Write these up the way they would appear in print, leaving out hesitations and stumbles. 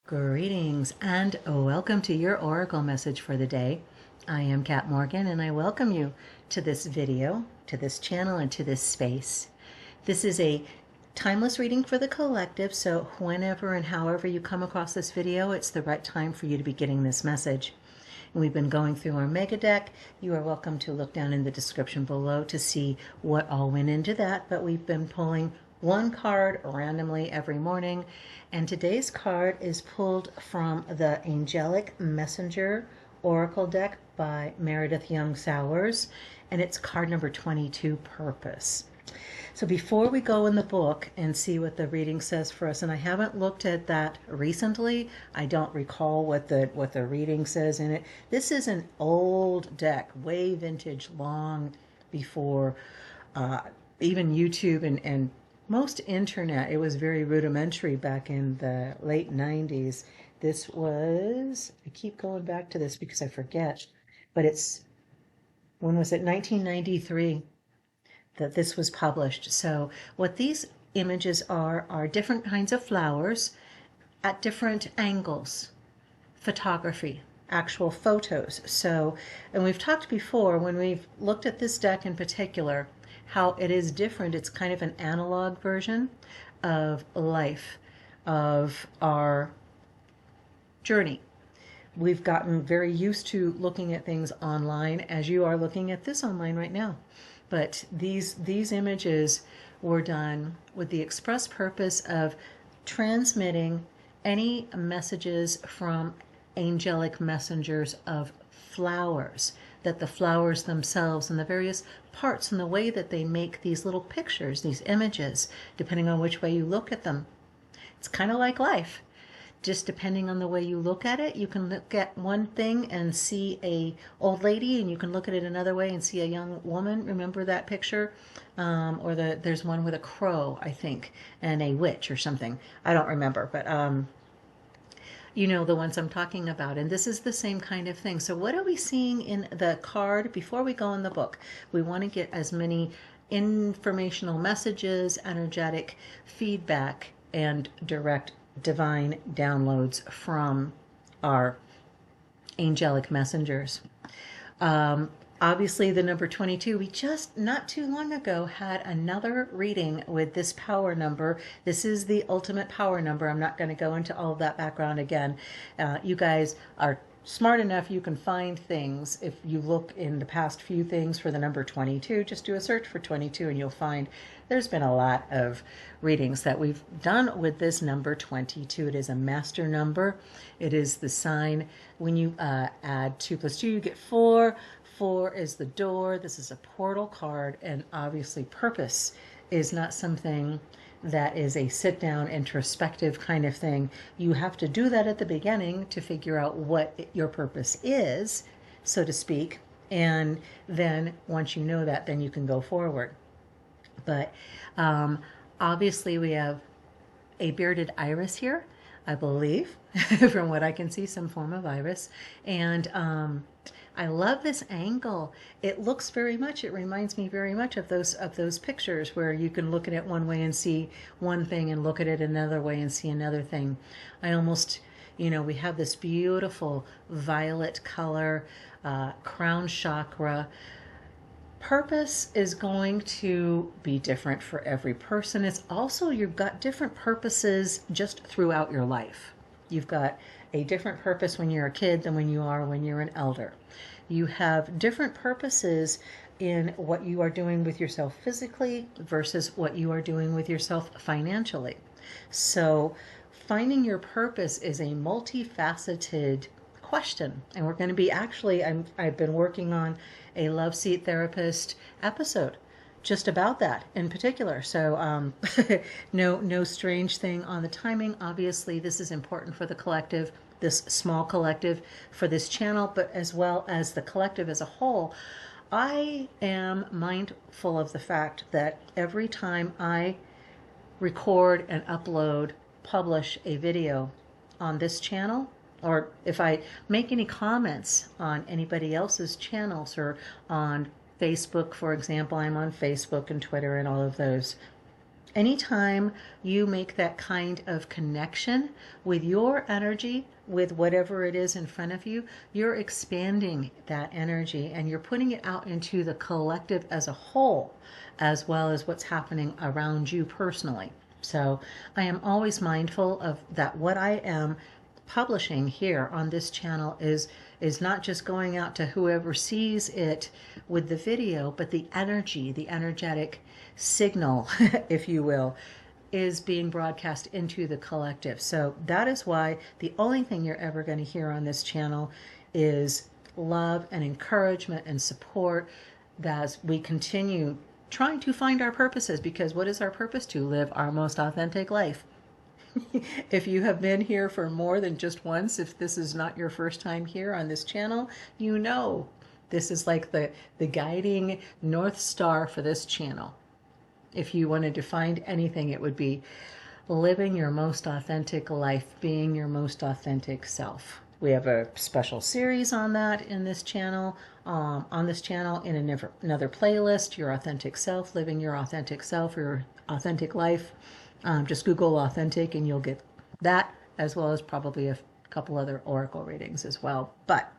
Greetings and welcome to your Oracle message for the day. I am Kat Morgan and I welcome you to this video, to this channel, and to this space. This is a timeless reading for the collective, so whenever and however you come across this video, it's the right time for you to be getting this message. And we've been going through our mega deck. You are welcome to look down in the description below to see what all went into that, but we've been pulling one card randomly every morning, and today's card is pulled from the Angelic Messenger Oracle deck by Meredith Young-Sowers, and it's card number 22, Purpose. So before we go in the book and see what the reading says for us, and I haven't looked at that recently, I don't recall what the reading says in it. This is an old deck, way vintage, long before even YouTube and most internet. It was very rudimentary back in the late 90s. This was, I keep going back to this because I forget, but it's, when was it? 1993 that this was published. So what these images are different kinds of flowers at different angles, photography, actual photos. So, and we've talked before when we've looked at this deck in particular, how it is different. It's kind of an analog version of life, of our journey. We've gotten very used to looking at things online, as you are looking at this online right now. But these images were done with the express purpose of transmitting any messages from angelic messengers of flowers, that the flowers themselves and the various parts and the way that they make these little pictures, these images, depending on which way you look at them. It's kind of like life. Just depending on the way you look at it, you can look at one thing and see a old lady, and you can look at it another way and see a young woman. Remember that picture? There's one with a crow, I think, and a witch or something. I don't remember, but you know the ones I'm talking about. And this is the same kind of thing. So what are we seeing in the card before we go in the book? We want to get as many informational messages, energetic feedback, and direct divine downloads from our angelic messengers. Obviously the number 22, we just not too long ago had another reading with this power number. This is the ultimate power number. I'm not going to go into all of that background again. You guys are smart enough, you can find things. If you look in the past few things for the number 22, just do a search for 22 and you'll find there's been a lot of readings that we've done with this number 22. It is a master number. It is the sign. When you add 2 plus 2, you get 4. 4 is the door. This is a portal card, and obviously purpose is not something that is a sit-down introspective kind of thing. You have to do that at the beginning to figure out what your purpose is, so to speak, and then once you know that, then you can go forward. But obviously we have a bearded iris here, I believe, from what I can see, some form of iris. And I love this angle. It looks very much, it reminds me very much of those pictures where you can look at it one way and see one thing and look at it another way and see another thing. I almost, we have this beautiful violet color, crown chakra. Purpose is going to be different for every person. It's also, you've got different purposes just throughout your life. You've got a different purpose when you're a kid than when you're an elder. You have different purposes in what you are doing with yourself physically versus what you are doing with yourself financially. So finding your purpose is a multifaceted question. And we're going to be I've been working on a Love Seat Therapist episode just about that in particular. So no strange thing on the timing. Obviously, this is important for the collective, this small collective, for this channel, but as well as the collective as a whole. I am mindful of the fact that every time I record and upload, publish a video on this channel, or if I make any comments on anybody else's channels or on Facebook, for example, I'm on Facebook and Twitter and all of those. Anytime you make that kind of connection with your energy, with whatever it is in front of you, you're expanding that energy and you're putting it out into the collective as a whole, as well as what's happening around you personally. So I am always mindful of that. What I am publishing here on this channel is not just going out to whoever sees it with the video, but the energy, the energetic signal, if you will, is being broadcast into the collective. So that is why the only thing you're ever going to hear on this channel is love and encouragement and support as we continue trying to find our purposes. Because what is our purpose? To live our most authentic life. If you have been here for more than just once, if this is not your first time here on this channel, you know this is like the guiding North Star for this channel. If you wanted to find anything, it would be living your most authentic life, being your most authentic self. We have a special series on that in this channel, in another playlist, Your Authentic Self, Living Your Authentic Self, Your Authentic Life. Just Google authentic and you'll get that, as well as probably a couple other oracle readings as well. But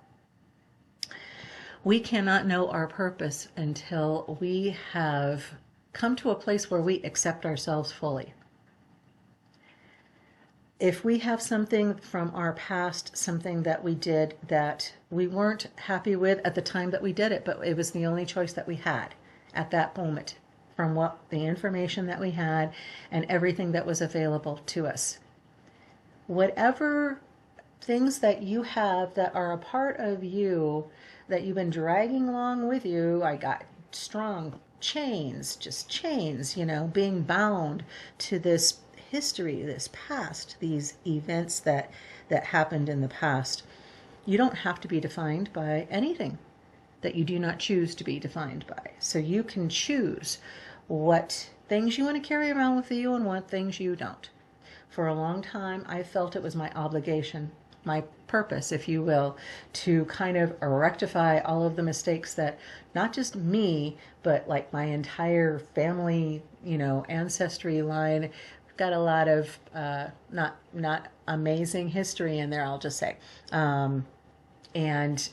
we cannot know our purpose until we have come to a place where we accept ourselves fully. If we have something from our past, something that we did that we weren't happy with at the time that we did it, but it was the only choice that we had at that moment, from what the information that we had and everything that was available to us. Whatever things that you have that are a part of you that you've been dragging along with you, I got strong chains, just chains, being bound to this history, this past, these events that happened in the past. You don't have to be defined by anything that you do not choose to be defined by. So you can choose what things you want to carry around with you and what things you don't. For a long time, I felt it was my obligation, my purpose, if you will, to kind of rectify all of the mistakes that not just me, but like my entire family, ancestry line. I've got a lot of not amazing history in there, I'll just say. And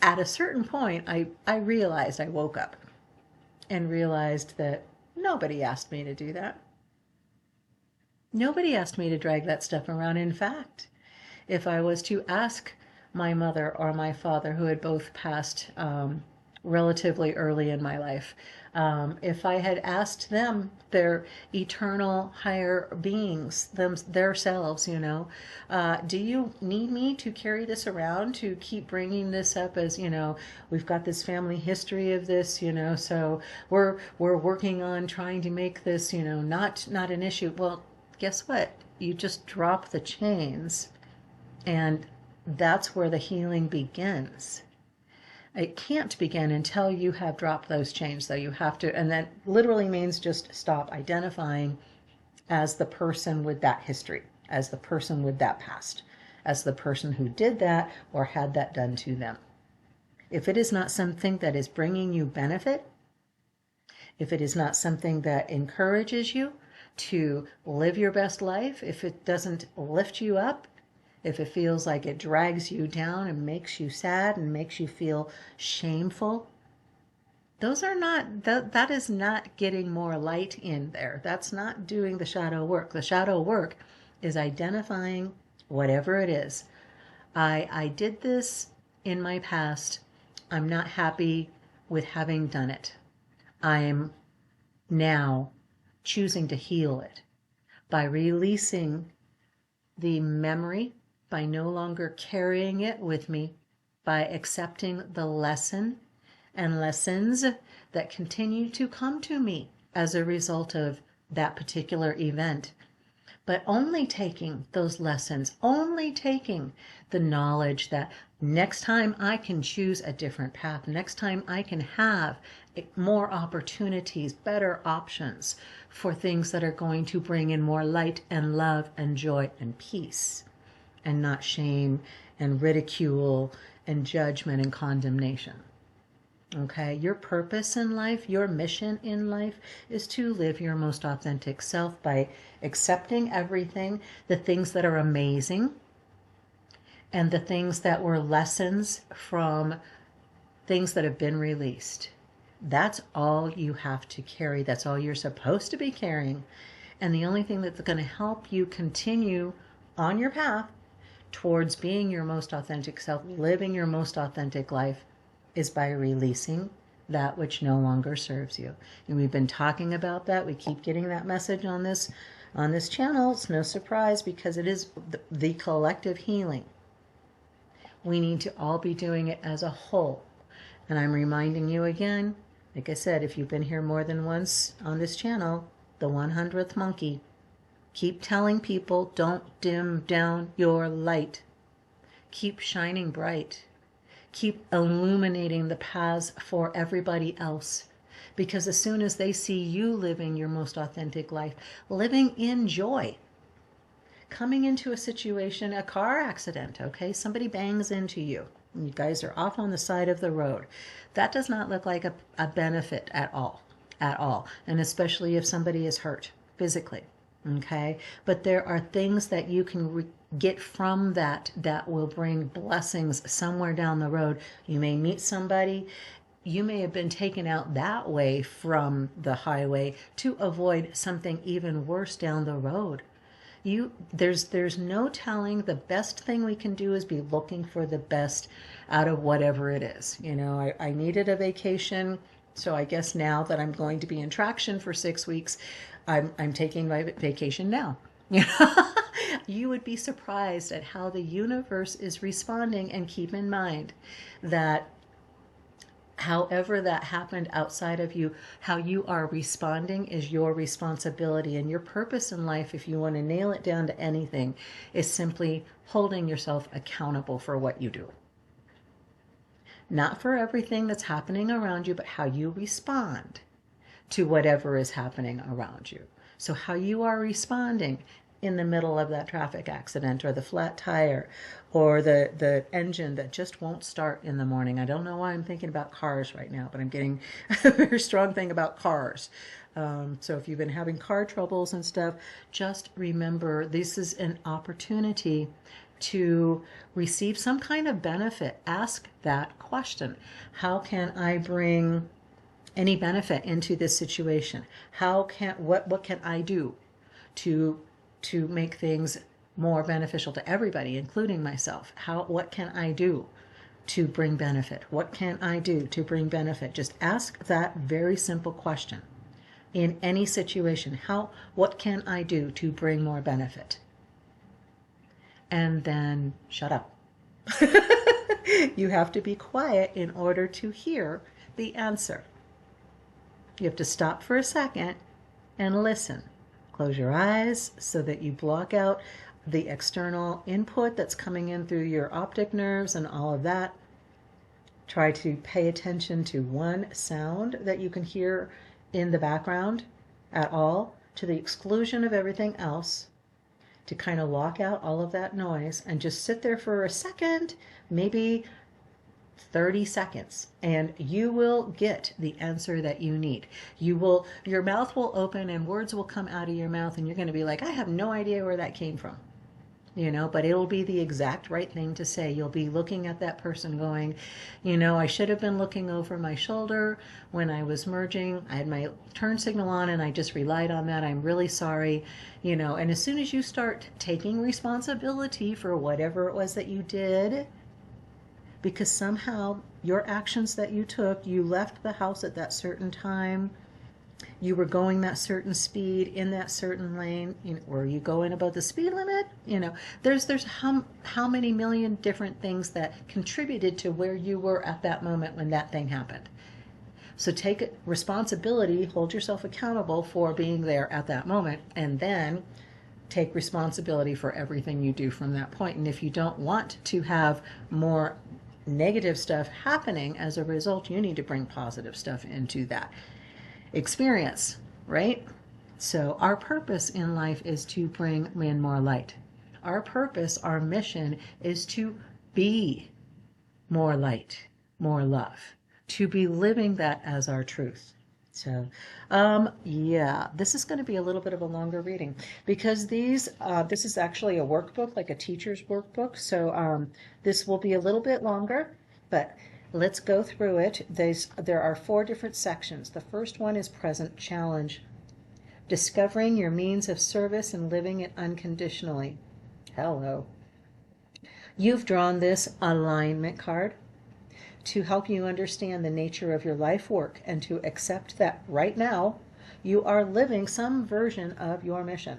at a certain point, I realized, I woke up and realized that nobody asked me to do that. Nobody asked me to drag that stuff around. In fact, if I was to ask my mother or my father, who had both passed relatively early in my life, if I had asked them, their eternal higher beings, their selves, do you need me to carry this around, to keep bringing this up as, we've got this family history of this, so we're working on trying to make this, not an issue. Well, guess what? You just drop the chains, and that's where the healing begins. It can't begin until you have dropped those chains, though. You have to, and that literally means just stop identifying as the person with that history, as the person with that past, as the person who did that or had that done to them. If it is not something that is bringing you benefit, if it is not something that encourages you to live your best life, if it doesn't lift you up, if it feels like it drags you down and makes you sad and makes you feel shameful, those are not, that is not getting more light in there. That's not doing the shadow work. The shadow work is identifying whatever it is. I did this in my past. I'm not happy with having done it. I am now choosing to heal it by releasing the memory, by no longer carrying it with me, by accepting the lesson and lessons that continue to come to me as a result of that particular event. But only taking those lessons, only taking the knowledge that next time I can choose a different path, next time I can have more opportunities, better options for things that are going to bring in more light and love and joy and peace, and not shame and ridicule and judgment and condemnation. Okay, your purpose in life, your mission in life is to live your most authentic self by accepting everything, the things that are amazing and the things that were lessons from things that have been released. That's all you have to carry. That's all you're supposed to be carrying. And the only thing that's going to help you continue on your path towards being your most authentic self, living your most authentic life, is by releasing that which no longer serves you. And we've been talking about that. We keep getting that message on this channel. It's no surprise because it is the collective healing. We need to all be doing it as a whole. And I'm reminding you again, like I said, if you've been here more than once on this channel, the 100th monkey. Keep telling people, don't dim down your light. Keep shining bright. Keep illuminating the paths for everybody else. Because as soon as they see you living your most authentic life, living in joy, coming into a situation, a car accident, okay? Somebody bangs into you. You guys are off on the side of the road. That does not look like a benefit at all. And especially if somebody is hurt physically, okay? But there are things that you can get from that will bring blessings somewhere down the road. You may meet somebody. You may have been taken out that way from the highway to avoid something even worse down the road. There's no telling. The best thing we can do is be looking for the best out of whatever it is. You know, I needed a vacation, so I guess now that I'm going to be in traction for 6 weeks, I'm taking my vacation now. You would be surprised at how the universe is responding, and keep in mind that however that happened outside of you, how you are responding is your responsibility. And your purpose in life, if you want to nail it down to anything, is simply holding yourself accountable for what you do. Not for everything that's happening around you, but how you respond to whatever is happening around you. So how you are responding in the middle of that traffic accident, or the flat tire, or the engine that just won't start in the morning. I don't know why I'm thinking about cars right now, but I'm getting a very strong thing about cars. So if you've been having car troubles and stuff, just remember this is an opportunity to receive some kind of benefit. Ask that question. How can I bring any benefit into this situation? What can I do to make things more beneficial to everybody, including myself? What can I do to bring benefit? What can I do to bring benefit? Just ask that very simple question in any situation. What can I do to bring more benefit? And then shut up. You have to be quiet in order to hear the answer. You have to stop for a second and listen. Close your eyes so that you block out the external input that's coming in through your optic nerves and all of that. Try to pay attention to one sound that you can hear in the background at all, to the exclusion of everything else, to kind of lock out all of that noise and just sit there for a second, maybe 30 seconds, and you will get the answer that you need. Your mouth will open and words will come out of your mouth, and you're going to be like, I have no idea where that came from. But it'll be the exact right thing to say. You'll be looking at that person going, I should have been looking over my shoulder when I was merging. I had my turn signal on and I just relied on that. I'm really sorry. And as soon as you start taking responsibility for whatever it was that you did, because somehow your actions that you took, you left the house at that certain time, you were going that certain speed in that certain lane, were you going above the speed limit? There's how many million different things that contributed to where you were at that moment when that thing happened. So take responsibility, hold yourself accountable for being there at that moment, and then take responsibility for everything you do from that point. And if you don't want to have more negative stuff happening as a result, you need to bring positive stuff into that experience, right? So our purpose in life is to bring in more light. Our purpose, our mission is to be more light, more love, to be living that as our truth. So, yeah, this is going to be a little bit of a longer reading because this is actually a workbook, like a teacher's workbook. So, this will be a little bit longer, but let's go through it. There are 4 different sections. The first one is present challenge, discovering your means of service and living it unconditionally. Hello. You've drawn this alignment card to help you understand the nature of your life work and to accept that right now you are living some version of your mission.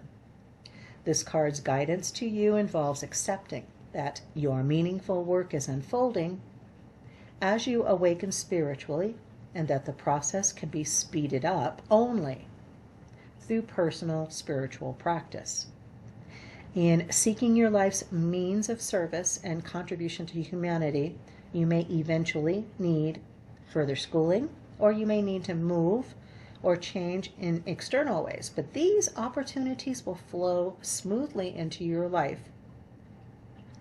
This card's guidance to you involves accepting that your meaningful work is unfolding as you awaken spiritually, and that the process can be speeded up only through personal spiritual practice. In seeking your life's means of service and contribution to humanity, you may eventually need further schooling, or you may need to move or change in external ways. But these opportunities will flow smoothly into your life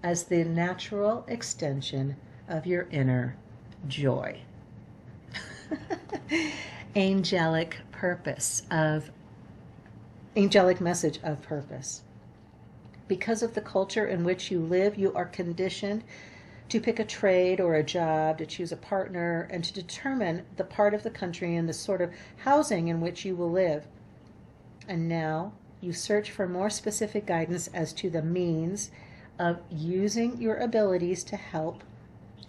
as the natural extension of your inner joy. Angelic message of purpose. Because of the culture in which you live, you are conditioned to pick a trade or a job, to choose a partner, and to determine the part of the country and the sort of housing in which you will live. And now you search for more specific guidance as to the means of using your abilities to help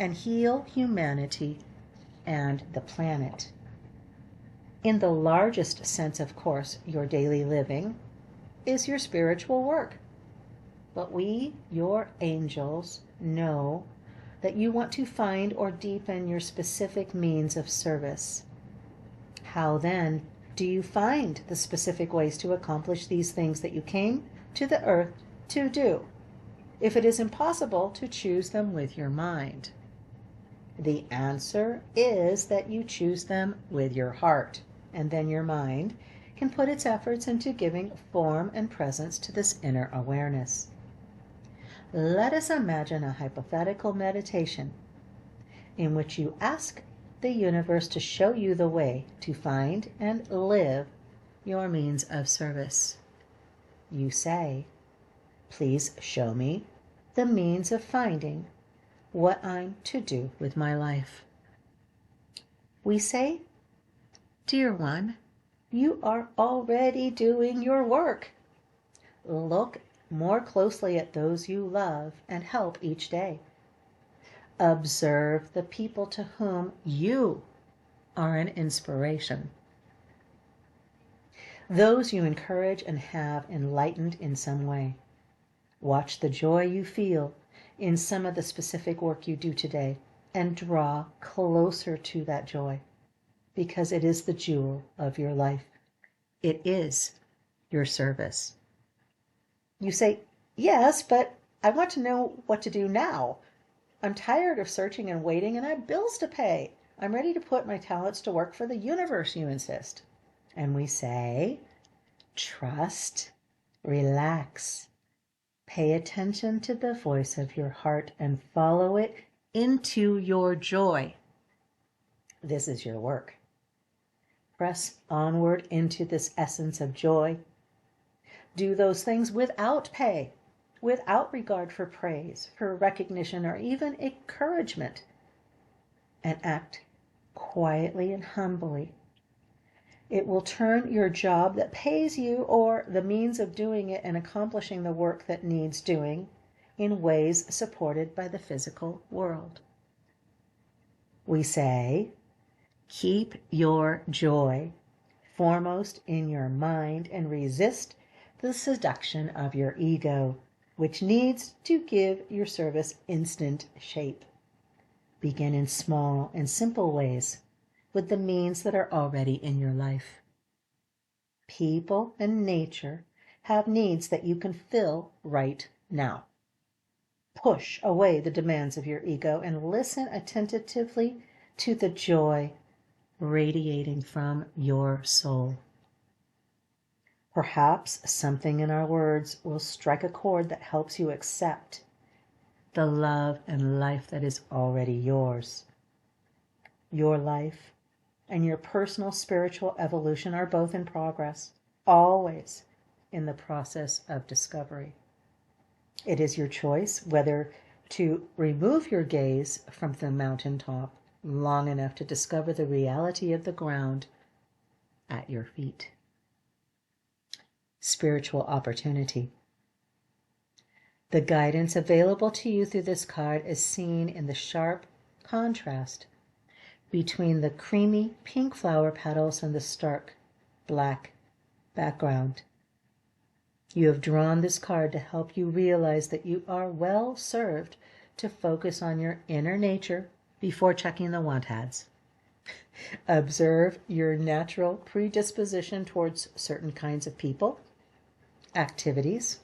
and heal humanity and the planet. In the largest sense, of course, your daily living is your spiritual work. But we, your angels, know that you want to find or deepen your specific means of service. How then do you find the specific ways to accomplish these things that you came to the earth to do, if it is impossible to choose them with your mind? The answer is that you choose them with your heart, and then your mind can put its efforts into giving form and presence to this inner awareness. Let us imagine a hypothetical meditation in which you ask the universe to show you the way to find and live your means of service. You say, "Please show me the means of finding what I'm to do with my life." We say, "Dear one, you are already doing your work. Look more closely at those you love and help each day. Observe the people to whom you are an inspiration, those you encourage and have enlightened in some way. Watch the joy you feel in some of the specific work you do today and draw closer to that joy, because it is the jewel of your life. It is your service." You say, "Yes, but I want to know what to do now. I'm tired of searching and waiting, and I have bills to pay. I'm ready to put my talents to work for the universe," you insist. And we say, "Trust, relax, pay attention to the voice of your heart and follow it into your joy. This is your work. Press onward into this essence of joy. Do those things without pay, without regard for praise, for recognition, or even encouragement, and act quietly and humbly. It will turn your job that pays you, or the means of doing it and accomplishing the work that needs doing, in ways supported by the physical world." We say, "Keep your joy foremost in your mind and resist the seduction of your ego, which needs to give your service instant shape. Begin in small and simple ways with the means that are already in your life. People and nature have needs that you can fill right now. Push away the demands of your ego and listen attentively to the joy radiating from your soul. Perhaps something in our words will strike a chord that helps you accept the love and life that is already yours. your life, and your personal spiritual evolution are both in progress, always in the process of discovery. It is your choice whether to remove your gaze from the mountaintop long enough to discover the reality of the ground at your feet. Spiritual opportunity. The guidance available to you through this card is seen in the sharp contrast between the creamy pink flower petals and the stark black background. You have drawn this card to help you realize that you are well served to focus on your inner nature before checking the want ads. Observe your natural predisposition towards certain kinds of people, activities,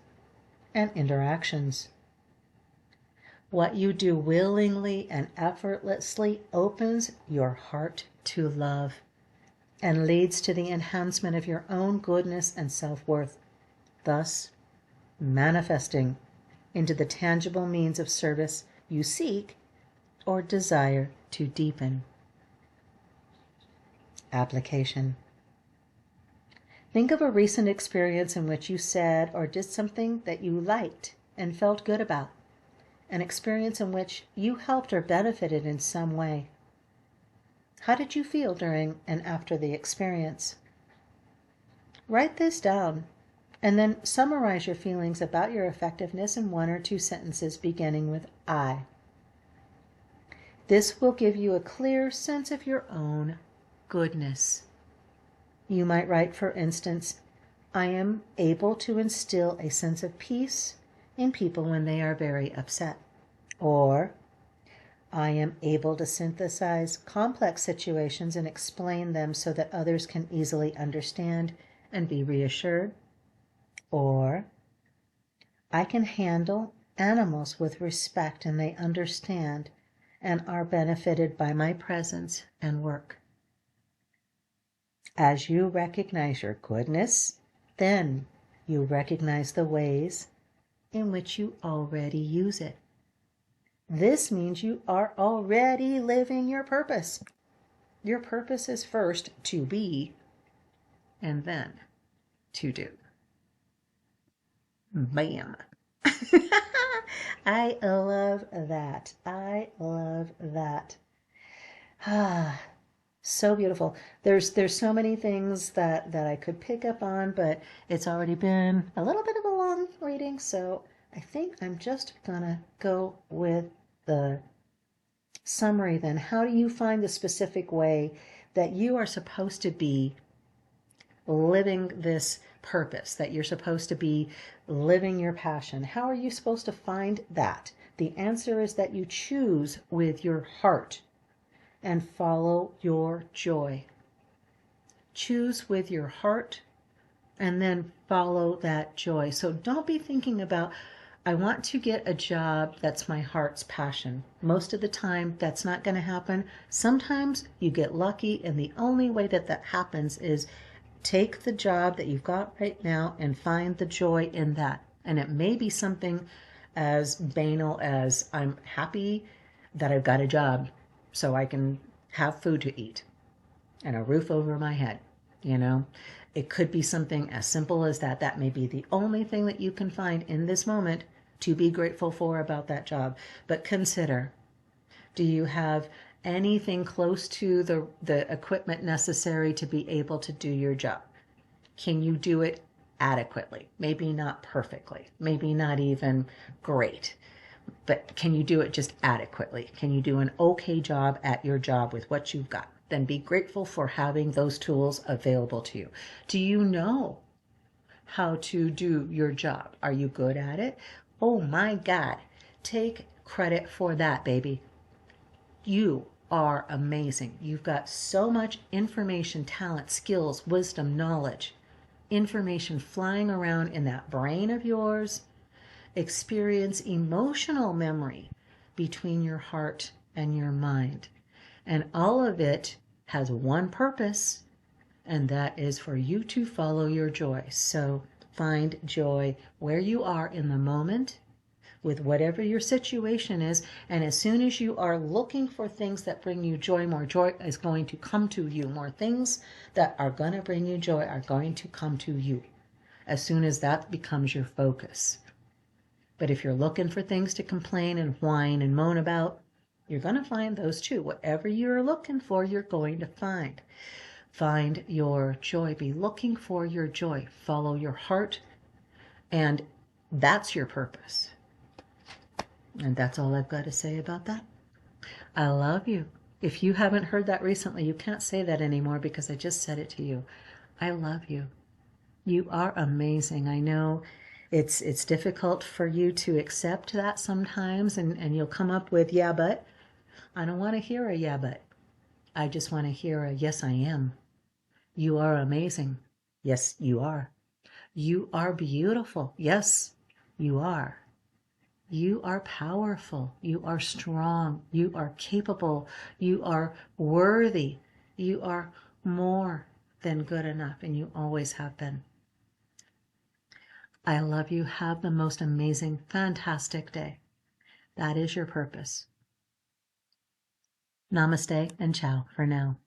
and interactions. What you do willingly and effortlessly opens your heart to love and leads to the enhancement of your own goodness and self-worth, thus manifesting into the tangible means of service you seek or desire to deepen. Application. Think of a recent experience in which you said or did something that you liked and felt good about, an experience in which you helped or benefited in some way. How did you feel during and after the experience? Write this down and then summarize your feelings about your effectiveness in 1 or 2 sentences beginning with I. This will give you a clear sense of your own goodness. You might write, for instance, I am able to instill a sense of peace in people when they are very upset. Or, I am able to synthesize complex situations and explain them so that others can easily understand and be reassured. Or, I can handle animals with respect and they understand and are benefited by my presence and work. As you recognize your goodness, then you recognize the ways in which you already use it. This means you are already living your purpose. Your purpose is first to be and then to do. Bam. I love that. I love that. So beautiful. There's so many things that I could pick up on, but it's already been a little bit of a long reading, so I think I'm just gonna go with the summary then. How do you find the specific way that you are supposed to be living this purpose, that you're supposed to be living your passion? How are you supposed to find that? The answer is that you choose with your heart and follow your joy. Choose with your heart and then follow that joy. So don't be thinking about, I want to get a job that's my heart's passion. Most of the time, that's not going to happen. Sometimes you get lucky, and the only way that happens is take the job that you've got right now and find the joy in that. And it may be something as banal as, I'm happy that I've got a job so I can have food to eat and a roof over my head. It could be something as simple as that. That may be the only thing that you can find in this moment to be grateful for about that job. But consider, do you have anything close to the equipment necessary to be able to do your job? Can you do it adequately? Maybe not perfectly, maybe not even great, but can you do it just adequately? Can you do an okay job at your job with what you've got? Then be grateful for having those tools available to you. Do you know how to do your job? Are you good at it? Oh my God, take credit for that, baby. You are amazing. You've got so much information, talent, skills, wisdom, knowledge, information flying around in that brain of yours. Experience emotional memory between your heart and your mind. And all of it has one purpose, and that is for you to follow your joy. So find joy where you are in the moment. with whatever your situation is. And as soon as you are looking for things that bring you joy, more joy is going to come to you. More things that are going to bring you joy are going to come to you as soon as that becomes your focus. But if you're looking for things to complain and whine and moan about, you're going to find those too. Whatever you're looking for, you're going to find. Find your joy. Be looking for your joy. Follow your heart. And that's your purpose. And that's all I've got to say about that. I love you. If you haven't heard that recently, you can't say that anymore because I just said it to you. I love you. You are amazing. I know it's difficult for you to accept that sometimes, and you'll come up with, yeah, but. I don't want to hear a yeah, but. I just want to hear a yes, I am. You are amazing. Yes, you are. You are beautiful. Yes, you are. You are powerful. You are strong. You are capable. You are worthy. You are more than good enough, and you always have been. I love you. Have the most amazing, fantastic day. That is your purpose. Namaste and ciao for now.